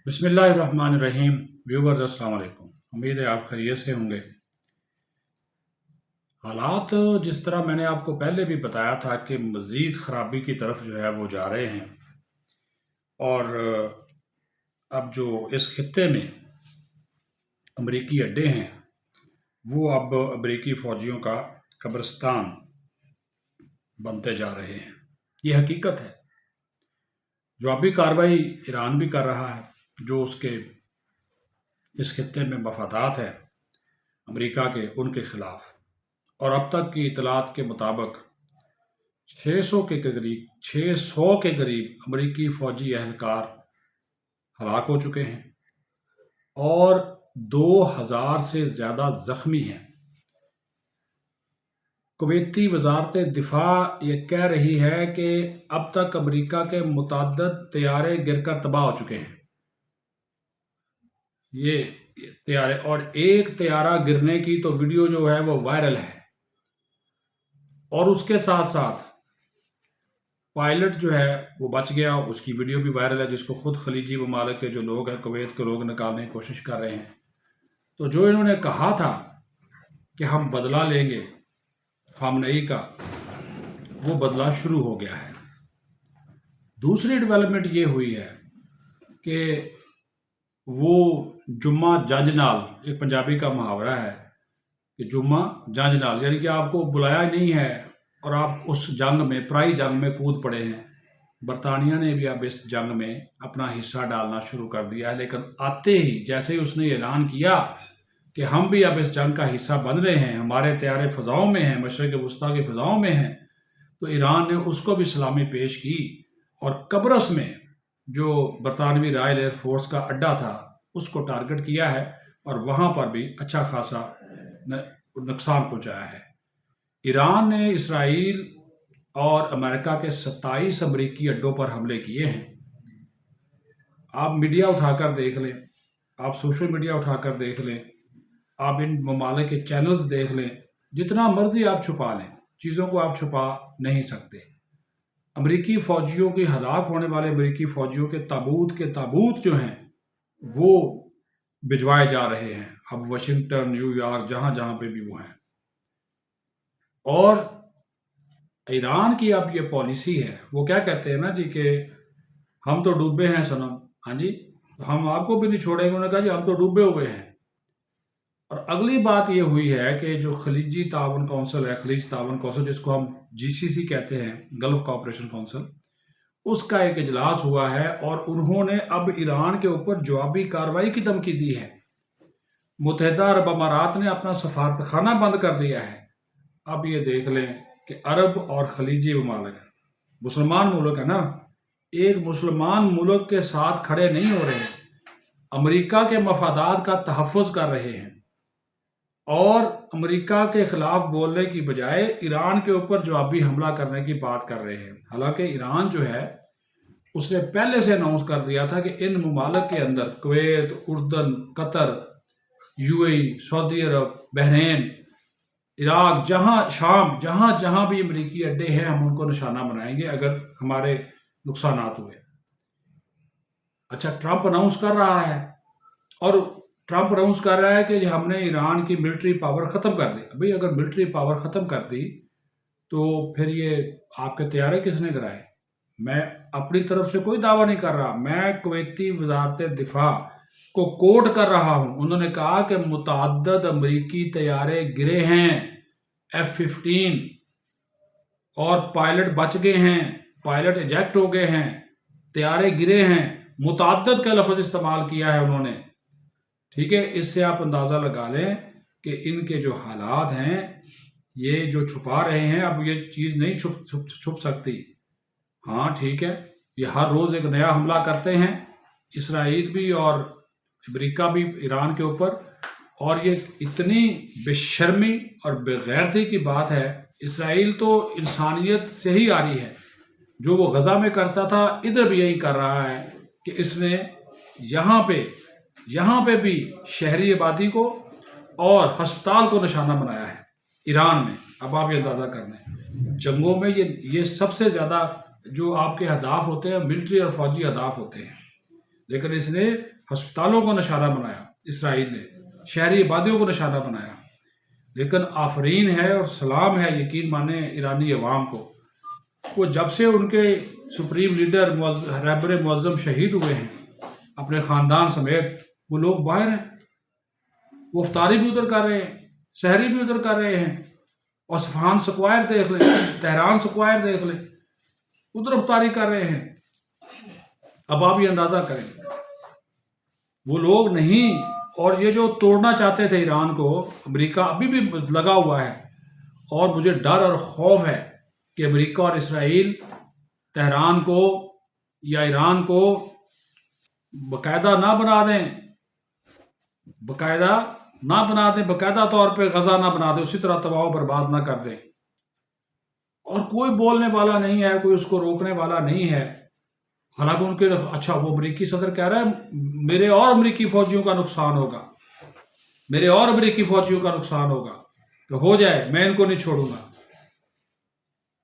بسم اللہ الرحمن الرحیم ویورز السلام علیکم۔ امید ہے آپ خیریت سے ہوں گے۔ حالات جس طرح میں نے آپ کو پہلے بھی بتایا تھا کہ مزید خرابی کی طرف جو ہے وہ جا رہے ہیں، اور اب جو اس خطے میں امریکی اڈے ہیں وہ اب امریکی فوجیوں کا قبرستان بنتے جا رہے ہیں۔ یہ حقیقت ہے۔ جوابی کارروائی ایران بھی کر رہا ہے، جو اس کے اس خطے میں مفادات ہے امریکہ کے، ان کے خلاف۔ اور اب تک کی اطلاعات کے مطابق 600 کے قریب امریکی فوجی اہلکار ہلاک ہو چکے ہیں اور 2000 سے زیادہ زخمی ہیں۔ کویتی وزارت دفاع یہ کہہ رہی ہے کہ اب تک امریکہ کے متعدد طیارے گر کر تباہ ہو چکے ہیں۔ یہ طیارے، اور ایک طیارہ گرنے کی تو ویڈیو جو ہے وہ وائرل ہے، اور اس کے ساتھ ساتھ پائلٹ جو ہے وہ بچ گیا، اس کی ویڈیو بھی وائرل ہے، جس کو خود خلیجی ممالک کے جو لوگ ہیں، کویت کے لوگ نکالنے کی کوشش کر رہے ہیں۔ تو جو انہوں نے کہا تھا کہ ہم بدلہ لیں گے خامنئی کا، وہ بدلہ شروع ہو گیا ہے۔ دوسری ڈیولپمنٹ یہ ہوئی ہے کہ وہ جمعہ جنج نال، ایک پنجابی کا محاورہ ہے کہ جمعہ جنج نال، یعنی کہ آپ کو بلایا نہیں ہے اور آپ اس جنگ میں، پرائی جنگ میں کود پڑے ہیں۔ برطانیہ نے بھی اب اس جنگ میں اپنا حصہ ڈالنا شروع کر دیا ہے، لیکن آتے ہی جیسے ہی اس نے اعلان کیا کہ ہم بھی اب اس جنگ کا حصہ بن رہے ہیں، ہمارے طیارے فضاؤں میں ہیں، مشرق وسطیٰ کی فضاؤں میں ہیں، تو ایران نے اس کو بھی سلامی پیش کی، اور قبرص میں جو برطانوی رائل ایئر فورس کا اڈا تھا اس کو ٹارگٹ کیا ہے، اور وہاں پر بھی اچھا خاصا نقصان پہنچایا ہے۔ ایران نے اسرائیل اور امریکہ کے 27 امریکی اڈوں پر حملے کیے ہیں۔ آپ میڈیا اٹھا کر دیکھ لیں، آپ سوشل میڈیا اٹھا کر دیکھ لیں، آپ ان ممالک کے چینلز دیکھ لیں، جتنا مرضی آپ چھپا لیں، چیزوں کو آپ چھپا نہیں سکتے۔ امریکی فوجیوں کے ہلاک ہونے والے امریکی فوجیوں کے تابوت جو ہیں وہ بھجوائے جا رہے ہیں، اب واشنگٹن، نیو یارک، جہاں جہاں پہ بھی وہ ہیں۔ اور ایران کی اب یہ پالیسی ہے، وہ کیا کہتے ہیں نا جی کہ ہم تو ڈوبے ہیں صنم، ہاں جی، ہم آپ کو بھی نہیں چھوڑیں گے۔ انہوں نے کہا جی ہم تو ڈوبے ہوئے ہیں۔ اور اگلی بات یہ ہوئی ہے کہ جو خلیجی تعاون کونسل ہے، خلیج تعاون کونسل، جس کو ہم GCC کہتے ہیں، گلف کوآپریشن کونسل، اس کا ایک اجلاس ہوا ہے، اور انہوں نے اب ایران کے اوپر جوابی کارروائی کی دھمکی دی ہے۔ متحدہ عرب امارات نے اپنا سفارت خانہ بند کر دیا ہے۔ اب یہ دیکھ لیں کہ عرب اور خلیجی ممالک، مسلمان ملک ہے نا، ایک مسلمان ملک کے ساتھ کھڑے نہیں ہو رہے، امریکہ کے مفادات کا تحفظ کر رہے ہیں، اور امریکہ کے خلاف بولنے کی بجائے ایران کے اوپر جوابی حملہ کرنے کی بات کر رہے ہیں۔ حالانکہ ایران جو ہے اس نے پہلے سے اناؤنس کر دیا تھا کہ ان ممالک کے اندر کویت، اردن، قطر، UAE، سعودی عرب، بحرین، عراق، شام، جہاں جہاں بھی امریکی اڈے ہیں ہم ان کو نشانہ بنائیں گے اگر ہمارے نقصانات ہوئے۔ اچھا، ٹرمپ اناؤنس کر رہا ہے، اور ٹرمپ اناؤنس کر رہا ہے کہ ہم نے ایران کی ملٹری پاور ختم کر دی۔ ابھی اگر ملٹری پاور ختم کر دی تو پھر یہ آپ کے طیارے کس نے گرائے؟ میں اپنی طرف سے کوئی دعویٰ نہیں کر رہا، میں کویتی وزارت دفاع کو کوٹ کر رہا ہوں۔ انہوں نے کہا کہ متعدد امریکی طیارے گرے ہیں، F-15، اور پائلٹ بچ گئے ہیں، پائلٹ ایجیکٹ ہو گئے ہیں، طیارے گرے ہیں، متعدد کا لفظ استعمال کیا ہے انہوں نے۔ ٹھیک ہے، اس سے آپ اندازہ لگا لیں کہ ان کے جو حالات ہیں، یہ جو چھپا رہے ہیں، اب یہ چیز نہیں چھپ سکتی۔ ہاں ٹھیک ہے، یہ ہر روز ایک نیا حملہ کرتے ہیں، اسرائیل بھی اور امریکہ بھی ایران کے اوپر، اور یہ اتنی بے شرمی اور بے غیرتی کی بات ہے۔ اسرائیل تو انسانیت سے ہی آ رہی ہے، جو وہ غزہ میں کرتا تھا ادھر بھی یہی کر رہا ہے، کہ اس نے یہاں پہ بھی شہری آبادی کو اور ہسپتال کو نشانہ بنایا ہے ایران میں۔ اب آپ یہ اندازہ کر لیں، جنگوں میں یہ سب سے زیادہ جو آپ کے اہداف ہوتے ہیں، ملٹری اور فوجی اہداف ہوتے ہیں، لیکن اس نے ہسپتالوں کو نشانہ بنایا، اسرائیل نے شہری آبادیوں کو نشانہ بنایا۔ لیکن آفرین ہے اور سلام ہے، یقین مانیں ایرانی عوام کو، وہ جب سے ان کے سپریم لیڈر رہبر معظم شہید ہوئے ہیں اپنے خاندان سمیت، وہ لوگ باہر ہیں، وہ افطاری بھی ادھر کر رہے ہیں، سحری بھی ادھر کر رہے ہیں، اور صفحان سکوائر دیکھ لیں، تہران سکوائر دیکھ لیں، ادھر افطاری کر رہے ہیں۔ اب آپ یہ اندازہ کریں، وہ لوگ نہیں، اور یہ جو توڑنا چاہتے تھے ایران کو، امریکہ ابھی بھی لگا ہوا ہے، اور مجھے ڈر اور خوف ہے کہ امریکہ اور اسرائیل تہران کو یا ایران کو باقاعدہ نہ بنا دیں، باقاعدہ طور پہ غزہ نہ بنا دیں، اسی طرح تباہ و برباد نہ کر دیں، اور کوئی بولنے والا نہیں ہے، کوئی اس کو روکنے والا نہیں ہے۔ حالانکہ ان کے اچھا، وہ امریکی صدر کہہ رہا ہے میرے اور امریکی فوجیوں کا نقصان ہوگا، میرے اور امریکی فوجیوں کا نقصان ہوگا، تو ہو جائے، میں ان کو نہیں چھوڑوں گا۔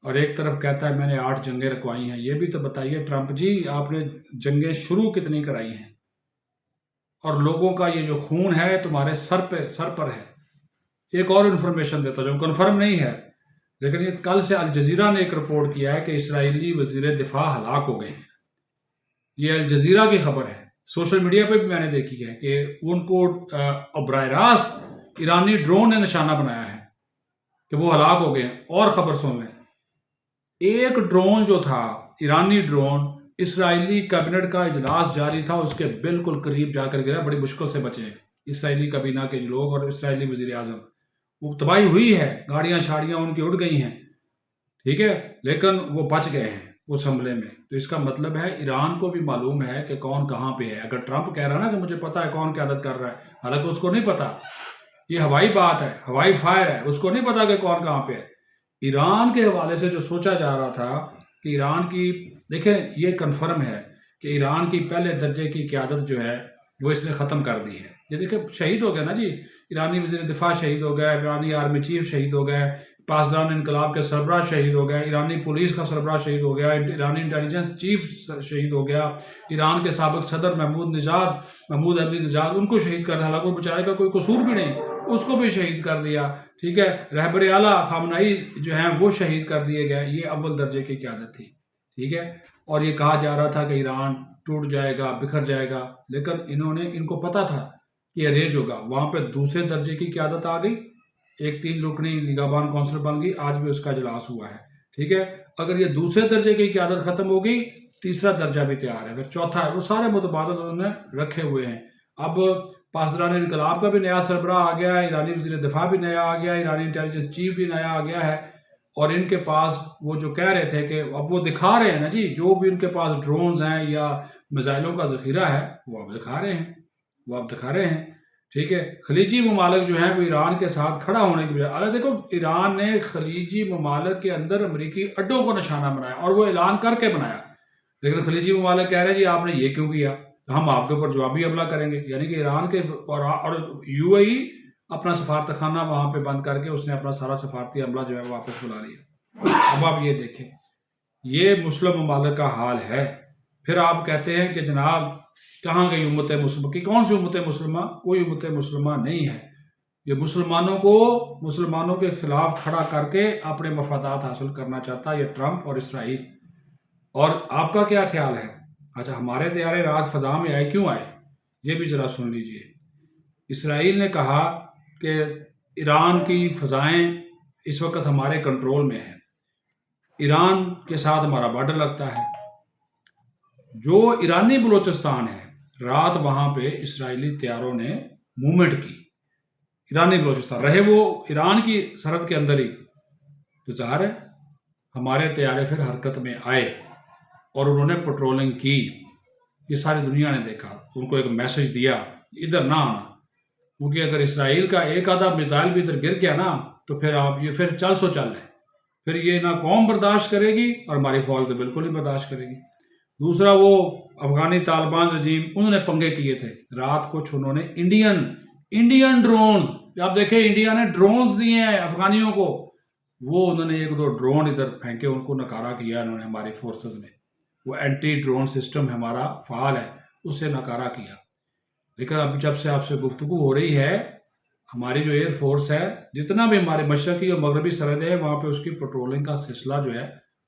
اور ایک طرف کہتا ہے میں نے 8 جنگیں رکوائی ہیں۔ یہ بھی تو بتائیے ٹرمپ جی، آپ نے جنگیں شروع کتنی کرائی ہیں، اور لوگوں کا یہ جو خون ہے تمہارے سر پر ہے۔ ایک اور انفارمیشن دیتا جو کنفرم نہیں ہے، لیکن یہ کل سے الجزیرہ نے ایک رپورٹ کیا ہے کہ اسرائیلی وزیر دفاع ہلاک ہو گئے ہیں۔ یہ الجزیرہ کی خبر ہے، سوشل میڈیا پہ بھی میں نے دیکھی ہے کہ ان کو براہ راست ایرانی ڈرون نے نشانہ بنایا ہے کہ وہ ہلاک ہو گئے ہیں۔ اور خبر سن لیں، ایک ڈرون جو تھا، ایرانی ڈرون، اسرائیلی کابینٹ کا اجلاس جاری تھا، اس کے بالکل قریب جا کر گرا، بڑی مشکل سے بچے ہیں اسرائیلی کابینہ کے لوگ اور اسرائیلی وزیر اعظم۔ وہ تباہی ہوئی ہے، گاڑیاں شاڑیاں ان کی اڑ گئی ہیں، ٹھیک ہے، لیکن وہ بچ گئے ہیں اس حملے میں۔ تو اس کا مطلب ہے ایران کو بھی معلوم ہے کہ کون کہاں پہ ہے۔ اگر ٹرمپ کہہ رہا ہے نا کہ مجھے پتا ہے کون قیادت کر رہا ہے، حالانکہ اس کو نہیں پتا، یہ ہوائی بات ہے، ہوائی فائر ہے، اس کو نہیں پتا کہ کون کہاں پہ ہے۔ ایران کے حوالے سے جو سوچا جا رہا تھا کہ ایران کی، دیکھیں یہ کنفرم ہے کہ ایران کی پہلے درجے کی قیادت جو ہے وہ اس نے ختم کر دی ہے۔ یہ دیکھیں شہید ہو گیا نا جی، ایرانی وزیر دفاع شہید ہو گیا، ایرانی آرمی چیف شہید ہو گئے، پاسداران انقلاب کے سربراہ شہید ہو گئے، ایرانی پولیس کا سربراہ شہید ہو گیا، ایرانی انٹیلیجنس چیف شہید ہو گیا، ایران کے سابق صدر محمود احمدی نژاد، ان کو شہید کر دیا، حالانکہ وہ بیچارے کا کوئی قصور بھی نہیں، اس کو بھی شہید کر دیا، ٹھیک ہے۔ رہبر اعلیٰ خامنئی جو ہیں وہ شہید کر دیے گئے۔ یہ اول درجے کی قیادت تھی، ٹھیک ہے۔ اور یہ کہا جا رہا تھا کہ ایران ٹوٹ جائے گا، بکھر جائے گا، لیکن ان کو پتا تھا کہ یہ ریج ہوگا۔ وہاں پہ دوسرے درجے کی قیادت آ گئی، ایک 3 رکنی نگہبان کونسل بن گئی، آج بھی اس کا اجلاس ہوا ہے، ٹھیک ہے۔ اگر یہ دوسرے درجے کی قیادت ختم ہو گئی، تیسرا درجہ بھی تیار ہے، پھر چوتھا ہے، وہ سارے متبادل انہوں نے رکھے ہوئے ہیں۔ اب پاسداران انقلاب کا بھی نیا سربراہ آ گیا ہے، ایرانی وزیر دفاع بھی نیا آ گیا ہے، ایرانی انٹیلیجنس چیف بھی نیا آ گیا ہے، اور ان کے پاس وہ جو کہہ رہے تھے کہ اب وہ دکھا رہے ہیں نا جی، جو بھی ان کے پاس ڈرونز ہیں یا میزائلوں کا ذخیرہ ہے وہ اب دکھا رہے ہیں، ٹھیک ہے۔ خلیجی ممالک جو ہیں وہ ایران کے ساتھ کھڑا ہونے کی بجائے، اگر دیکھو ایران نے خلیجی ممالک کے اندر امریکی اڈوں کو نشانہ بنایا، اور وہ اعلان کر کے بنایا، لیکن خلیجی ممالک کہہ رہے ہیں جی آپ نے یہ کیوں کیا، ہم آپ کے اوپر جوابی حملہ کریں گے۔ یعنی کہ ایران کے اور یو اے ای اپنا سفارت خانہ وہاں پہ بند کر کے اس نے اپنا سارا سفارتی عملہ جو ہے واپس بلا لیا۔ اب آپ یہ دیکھیں، یہ مسلم ممالک کا حال ہے۔ پھر آپ کہتے ہیں کہ جناب کہاں گئی امت مسلمہ کی؟ کون سی امت مسلمہ؟ کوئی امت مسلمہ نہیں ہے۔ یہ مسلمانوں کے خلاف کھڑا کر کے اپنے مفادات حاصل کرنا چاہتا ہے یہ ٹرمپ اور اسرائیل۔ اور آپ کا کیا خیال ہے؟ اچھا، ہمارے طیارے رات فضا میں آئے، کیوں آئے؟ یہ بھی ذرا سن لیجئے۔ اسرائیل نے کہا کہ ایران کی فضائیں اس وقت ہمارے کنٹرول میں ہیں، ایران کے ساتھ ہمارا بارڈر لگتا ہے۔ جو ایرانی بلوچستان ہے، رات وہاں پہ اسرائیلی طیاروں نے موومنٹ کی، ایرانی بلوچستان رہے وہ ایران کی سرحد کے اندر ہی، تو ظاہر ہے ہمارے طیارے پھر حرکت میں آئے اور انہوں نے پٹرولنگ کی۔ یہ ساری دنیا نے دیکھا، ان کو ایک میسج دیا ادھر نہ آنا، کیونکہ اگر اسرائیل کا ایک آدھا میزائل بھی ادھر گر گیا نا تو پھر آپ یہ پھر چل ہے، پھر یہ نہ قوم برداشت کرے گی اور ہماری فوج تو بالکل ہی برداشت کرے گی۔ دوسرا وہ افغانی طالبان رجیم، انہوں نے پنگے کیے تھے، رات کچھ انہوں نے انڈین ڈرونز، آپ دیکھیں انڈیا نے ڈرونز دیے ہیں افغانیوں کو، وہ انہوں نے 1-2 ڈرون ادھر پھینکے، ان کو نکارا کیا انہوں نے ہماری فورسز نے۔ وہ اینٹی ڈرون سسٹم ہمارا فعال ہے، اس سے ناکارہ کیا. لیکن اب جب سے آپ سے گفتگو ہو رہی ہے، ہماری جو ایئر فورس ہے، جتنا بھی ہمارے مشرقی اور مغربی سرحدیں ہیں، وہاں پہ اس کی پیٹرولنگ کا سلسلہ جو ہے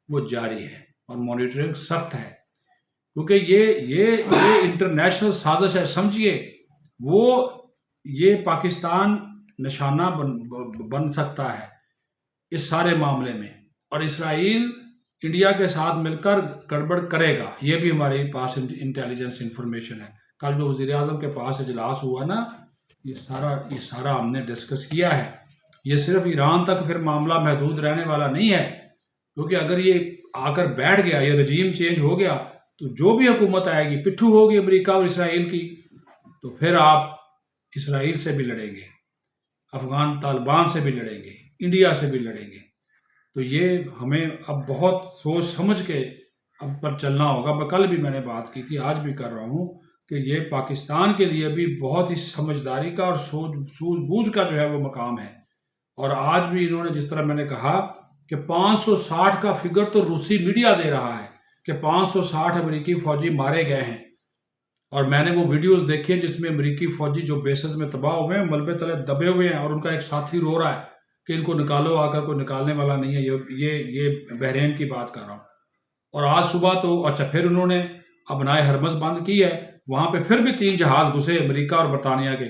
وہ جاری ہے اور مانیٹرنگ سخت ہے. کیونکہ یہ انٹرنیشنل سازش ہے. سمجھیے یہ پاکستان نشانہ بن سکتا ہے اس سارے معاملے میں، اور اسرائیل انڈیا کے ساتھ مل کر گڑبڑ کرے گا. یہ بھی ہمارے پاس انٹیلیجنس انفارمیشن ہے. کل جو وزیر اعظم کے پاس اجلاس ہوا نا، یہ سارا ہم نے ڈسکس کیا ہے. یہ صرف ایران تک پھر معاملہ محدود رہنے والا نہیں ہے، کیونکہ اگر یہ آ کر بیٹھ گیا، یہ رجیم چینج ہو گیا، تو جو بھی حکومت آئے گی پٹھو ہوگی امریکہ اور اسرائیل کی، تو پھر آپ اسرائیل سے بھی لڑیں گے، افغان طالبان سے بھی لڑیں گے، انڈیا سے بھی لڑیں گے. تو یہ ہمیں اب بہت سوچ سمجھ کے اب پر چلنا ہوگا. کل بھی میں نے بات کی تھی، آج بھی کر رہا ہوں، کہ یہ پاکستان کے لیے بھی بہت ہی سمجھداری کا اور سوجھ بوجھ کا جو ہے وہ مقام ہے. اور آج بھی انہوں نے جس طرح میں نے کہا کہ 560 کا فگر تو روسی میڈیا دے رہا ہے کہ 560 امریکی فوجی مارے گئے ہیں. اور میں نے وہ ویڈیوز دیکھی ہیں جس میں امریکی فوجی جو بیسز میں تباہ ہوئے ہیں، ملبے تلے دبے ہوئے ہیں، اور ان کا ایک ساتھی رو رہا ہے کہ ان کو نکالو، آ کر کوئی نکالنے والا نہیں ہے. یہ بحرین کی بات کر رہا ہوں. اور آج صبح تو پھر انہوں نے ابنائے ہرمز بند کی ہے، وہاں پہ پھر بھی 3 جہاز گھسے امریکہ اور برطانیہ کے،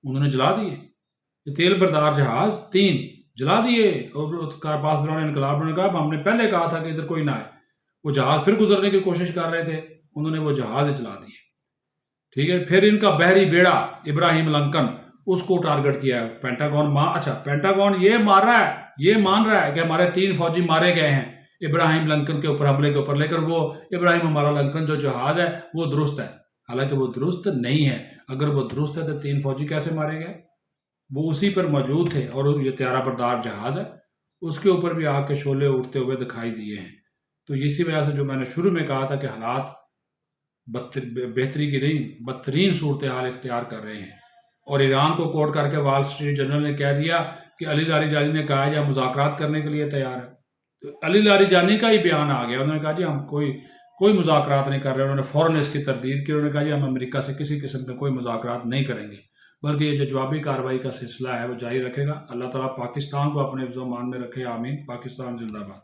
انہوں نے جلا دیے. یہ تیل بردار جہاز 3 جلا دیے. اور پاسداران انقلاب نے کہا ہم نے پہلے کہا تھا کہ ادھر کوئی نہ آئے. وہ جہاز پھر گزرنے کی کوشش کر رہے تھے، انہوں نے وہ جہاز جلا دیے. ٹھیک ہے. پھر ان کا بحری بیڑا ابراہیم لنکن، اس کو ٹارگٹ کیا ہے پینٹاگون یہ مان رہا ہے کہ ہمارے 3 فوجی مارے گئے ہیں ابراہیم لنکن کے اوپر حملے کے اوپر، لیکن وہ ابراہیم ہمارا لنکن جو جہاز ہے وہ درست ہے. حالانکہ وہ درست نہیں ہے. اگر وہ درست ہے تو 3 فوجی کیسے مارے گئے؟ وہ اسی پر موجود تھے. اور یہ طیارہ بردار جہاز ہے، اس کے اوپر بھی آگ کے شعلے اٹھتے ہوئے دکھائی دیے ہیں. تو اسی وجہ سے جو میں نے شروع میں کہا تھا کہ حالات بہتری کی نہیں، بدترین صورتحال اختیار کر رہے ہیں. اور ایران کو کوٹ کر کے وال اسٹریٹ جرنل نے کہہ دیا کہ علی لاریجانی نے کہا ہے مذاکرات کرنے کے لیے تیار ہے. تو علی لاریجانی کا ہی بیان آ گیا، انہوں نے کہا جی ہم کوئی مذاکرات نہیں کر رہے. انہوں نے فوراً اس کی تردید کی. انہوں نے کہا جی ہم امریکہ سے کسی قسم کا کوئی مذاکرات نہیں کریں گے، بلکہ یہ جو جوابی کارروائی کا سلسلہ ہے وہ جاری رکھے گا. اللہ تعالیٰ پاکستان کو اپنے حفظ و امان میں رکھے. آمین. پاکستان زندہ باد.